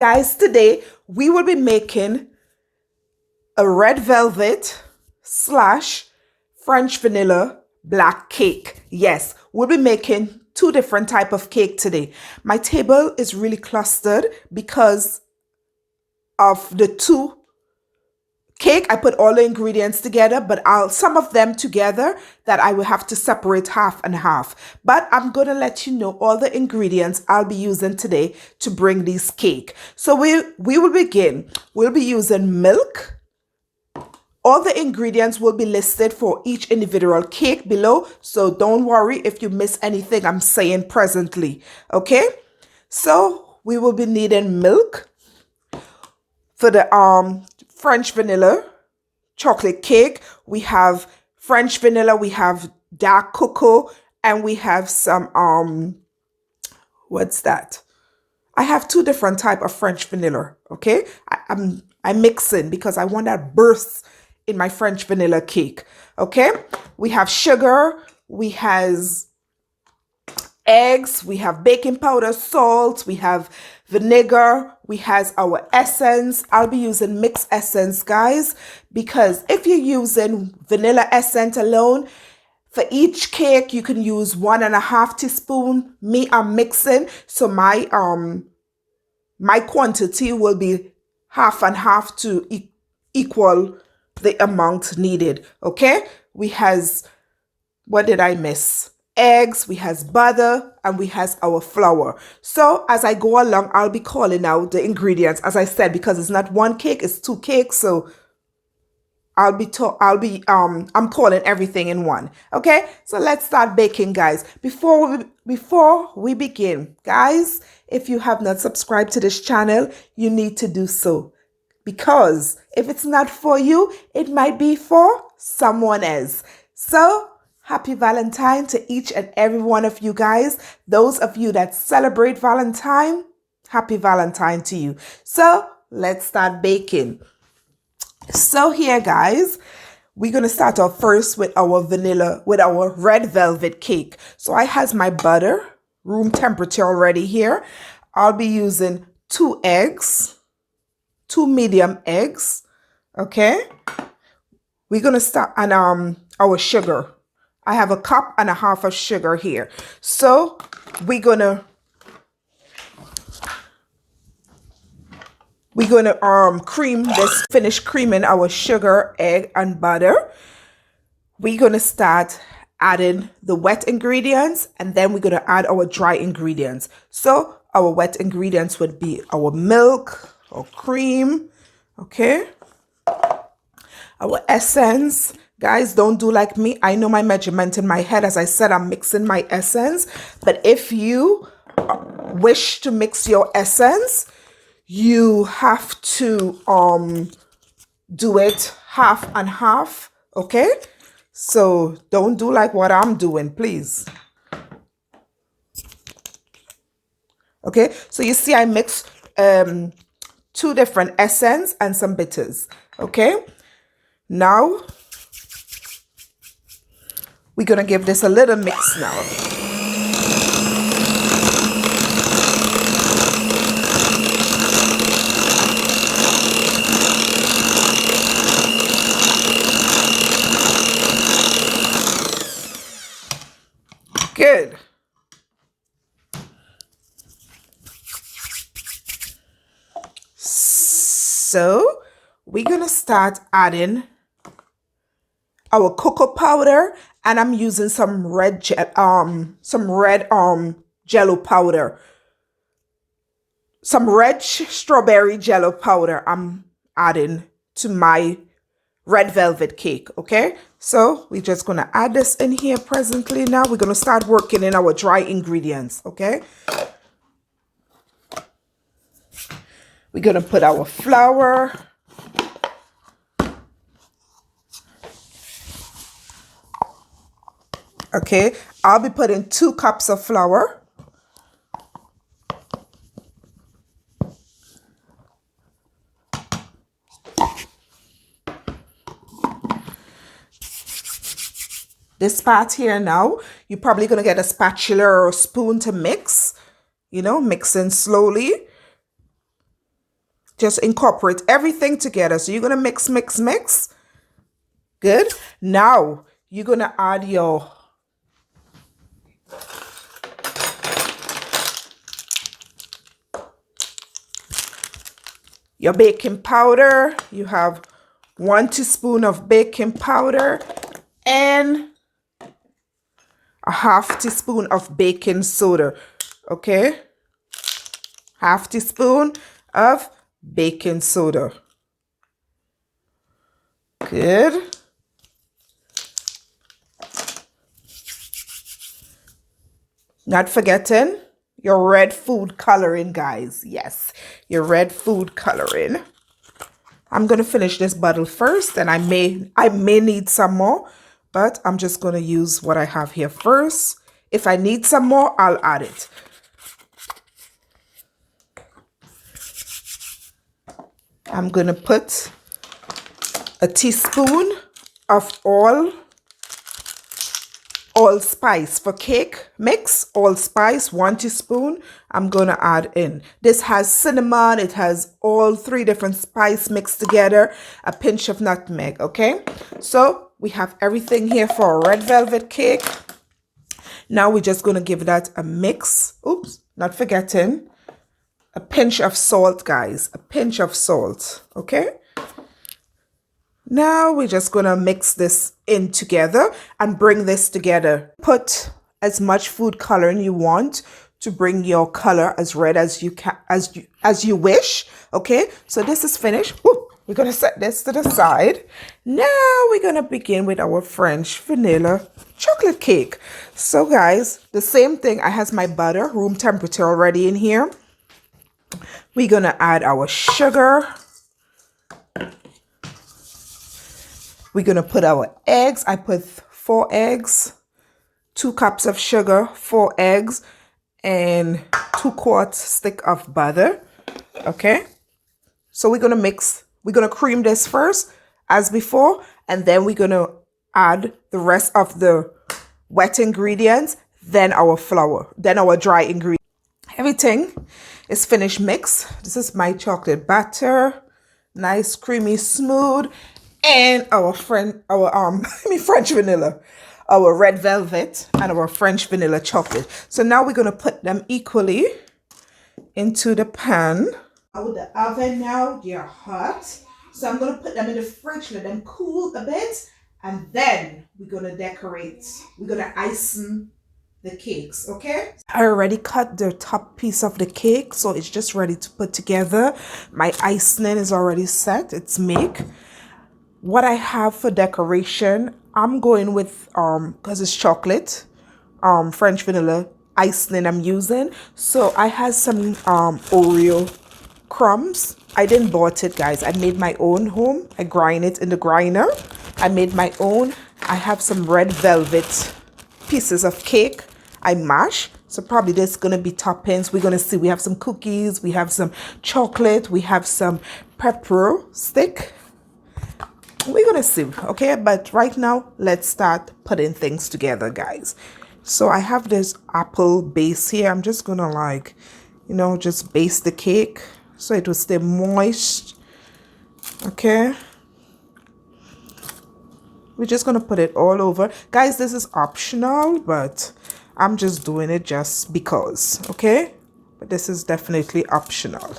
Guys, today we will be making a red velvet slash French vanilla black cake. Yes, we'll be making two different type of cake today. My table is really clustered because of the two cake. I put all the ingredients together, but some of them together that I will have to separate half and half. But I'm going to let you know all the ingredients I'll be using today to bring this cake. So we will begin. We'll be using milk. All the ingredients will be listed for each individual cake below, so don't worry if you miss anything I'm saying presently. Okay, so we will be needing milk for the French vanilla chocolate cake. We have French vanilla, we have dark cocoa, and we have some what's that? I have two different type of French vanilla. Okay, I'm mixing because I want that burst in my French vanilla cake. Okay, we have sugar, we has eggs, we have baking powder, salt, we have vinegar, we has our essence. I'll be using mixed essence, guys, because if you're using vanilla essence alone, for each cake you can use 1.5 teaspoons. Me, I'm mixing, so my quantity will be half and half to equal the amount needed. Okay, we has, what did I miss? Eggs, we has butter, and we has our flour. So as I go along, I'll be calling out the ingredients, as I said, because it's not one cake, it's two cakes. So I'm calling everything in one. Okay, so let's start baking, guys. Before we begin, guys, if you have not subscribed to this channel, you need to do so, because if it's not for you, it might be for someone else. So Happy Valentine to each and every one of you guys. Those of you that celebrate Valentine, Happy Valentine to you. So let's start baking. So here, guys, we're going to start off first with our red velvet cake. So I has my butter, room temperature already here. I'll be using 2 eggs, 2 medium eggs. Okay. We're going to start on our sugar. I have 1.5 cups of sugar here. So we're gonna finish creaming our sugar, egg, and butter. We're gonna start adding the wet ingredients, and then we're gonna add our dry ingredients. So our wet ingredients would be our milk or cream, okay? Our essence. Guys, don't do like me. I know my measurement in my head. As I said, I'm mixing my essence. But if you wish to mix your essence, you have to do it half and half. Okay? So don't do like what I'm doing, please. Okay? So you see I mixed 2 different essence and some bitters. Okay? Now we're going to give this a little mix now. Good. So we're going to start adding our cocoa powder, and I'm using some red jello powder, some red strawberry jello powder I'm adding to my red velvet cake. Okay, so we're just gonna add this in here presently. Now we're gonna start working in our dry ingredients. Okay, we're gonna put our flour, okay, I'll be putting 2 cups of flour. This part here now, you're probably going to get a spatula or a spoon to mix, you know, mixing slowly. Just incorporate everything together. So you're going to mix, mix, mix. Good. Now you're going to add your baking powder. You have 1 teaspoon of baking powder and a half teaspoon of baking soda. Okay, half teaspoon of baking soda. Good. Not forgetting your red food coloring, guys. Yes, your red food coloring. I'm gonna finish this bottle first, and I may need some more, but I'm just gonna use what I have here first. If I need some more, I'll add it. I'm gonna put a teaspoon of allspice for cake mix. Allspice, 1 teaspoon. I'm gonna add in. This has cinnamon. It has all 3 different spice mixed together. A pinch of nutmeg. Okay, so we have everything here for a red velvet cake. Now we're just gonna give that a mix. Oops, not forgetting a pinch of salt, guys. A pinch of salt. Okay. Now we're just going to mix this in together and bring this together. Put as much food coloring you want to bring your color as red as you can, as you wish. Okay, so this is finished. Woo! We're going to set this to the side. Now we're going to begin with our French vanilla chocolate cake. So guys, the same thing. I have my butter, room temperature already in here. We're going to add our sugar. We're going to put our eggs. I put 4 eggs, 2 cups of sugar, 4 eggs, and 2/4 stick of butter. Okay. So we're going to mix. We're going to cream this first as before, and then we're going to add the rest of the wet ingredients, then our flour, then our dry ingredients. Everything is finished mix. This is my chocolate batter. Nice, creamy, smooth. And our French vanilla, our red velvet, and our French vanilla chocolate. So now we're going to put them equally into the pan. With the oven now, they're hot. So I'm going to put them in the fridge, let them cool a bit. And then we're going to decorate. We're going to icing the cakes, okay? I already cut the top piece of the cake, so it's just ready to put together. My icing is already set. It's made. What I have for decoration, I'm going with, because it's chocolate, French vanilla icing I'm using. So I have some Oreo crumbs. I didn't bought it, guys. I made my own home. I grind it in the grinder. I made my own. I have some red velvet pieces of cake I mash. So probably there's going to be toppings. We're going to see. We have some cookies. We have some chocolate. We have some pepper stick. We're gonna see, okay? But right now, let's start putting things together, guys. So I have this apple base here. I'm just gonna, like, you know, just base the cake so it will stay moist. Okay, we're just gonna put it all over, guys. This is optional, but I'm just doing it just because. Okay, but this is definitely optional,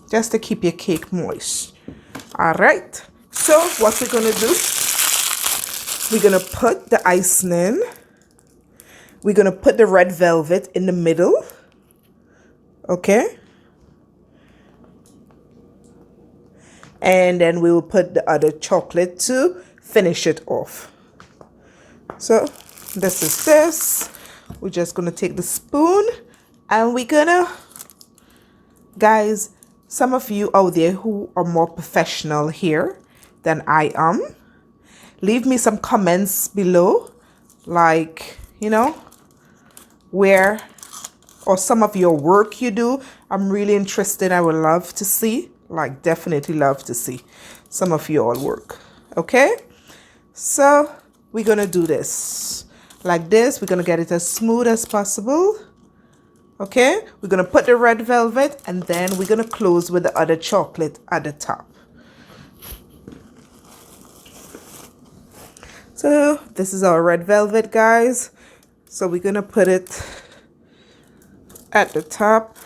just to keep your cake moist. All right. So what we're going to do, we're going to put the icing in. We're going to put the red velvet in the middle. Okay. And then we will put the other chocolate to finish it off. So this is this. We're just going to take the spoon and we're going to, guys, some of you out there who are more professional here than I am, leave me some comments below, like, you know, where or some of your work you do. I'm really interested. I would love to see, like, definitely love to see some of your work. Okay, so we're gonna do this like this. We're gonna get it as smooth as possible. Okay, we're gonna put the red velvet and then we're gonna close with the other chocolate at the top. So this is our red velvet, guys. So we're gonna put it at the top.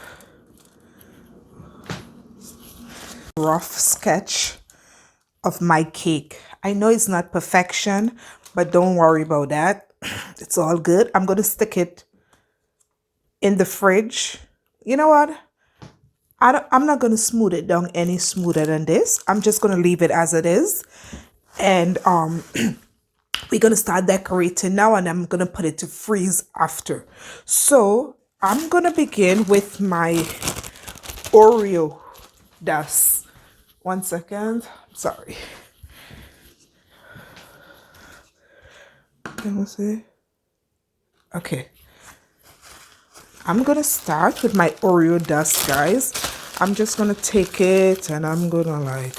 Rough sketch of my cake. I know it's not perfection, but don't worry about that. It's all good. I'm gonna stick it in the fridge. You know what? I'm not going to smooth it down any smoother than this. I'm just going to leave it as it is. And we're going to start decorating now, and I'm going to put it to freeze after. So I'm going to begin with my Oreo dust. 1 second. Sorry. Can you see? Okay. I'm going to start with my Oreo dust, guys. I'm just going to take it and I'm going to like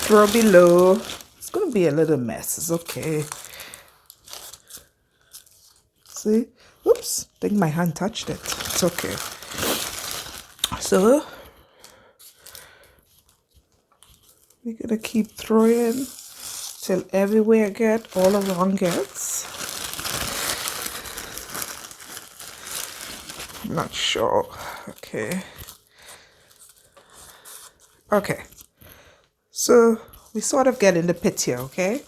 throw below. It's going to be a little mess. It's okay. See? Oops. I think my hand touched it. It's okay. So we're going to keep throwing till everywhere all around gets. I'm not sure. Okay. Okay. So we sort of get in the picture, okay?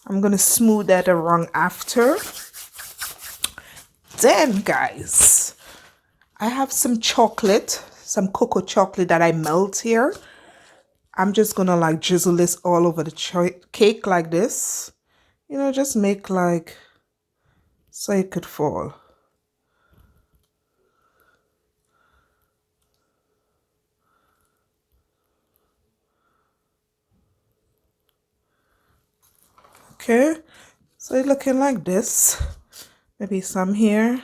I'm going to smooth that around after. Then, guys, I have some chocolate, some cocoa chocolate that I melt here. I'm just going to like drizzle this all over the cake like this. You know, just make like so it could fall. Okay, so it's looking like this. Maybe some here.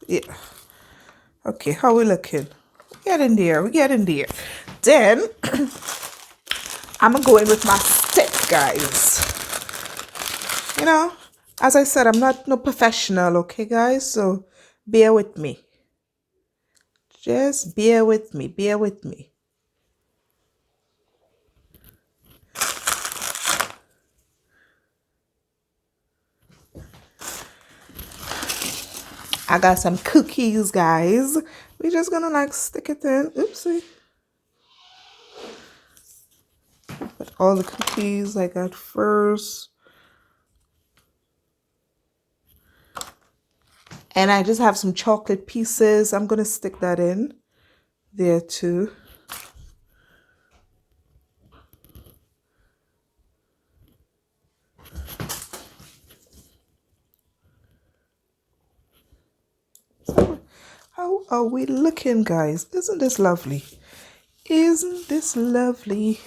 Yeah. Okay, how we looking? We getting there. We getting there. Then I'm gonna go in with my stick, guys. You know, as I said, I'm not no professional, okay, guys? So bear with me. Just bear with me. Bear with me. I got some cookies, guys. We're just gonna like stick it in. Oopsie. Put all the cookies I got first. And I just have some chocolate pieces. I'm gonna stick that in there too. How are we looking, guys? Isn't this lovely? Isn't this lovely?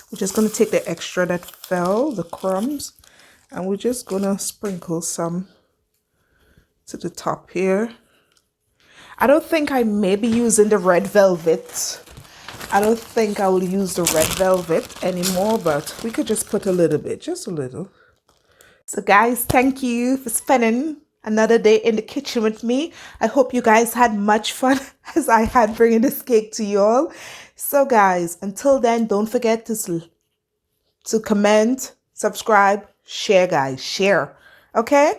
We're just going to take the extra that fell, the crumbs, and we're just going to sprinkle some to the top here. I don't think I may be using the red velvet. I don't think I will use the red velvet anymore, but we could just put a little bit, just a little. So guys, thank you for spending another day in the kitchen with me. I hope you guys had much fun as I had bringing this cake to you all. So guys, until then, don't forget to comment, subscribe, share, guys. Share. Okay?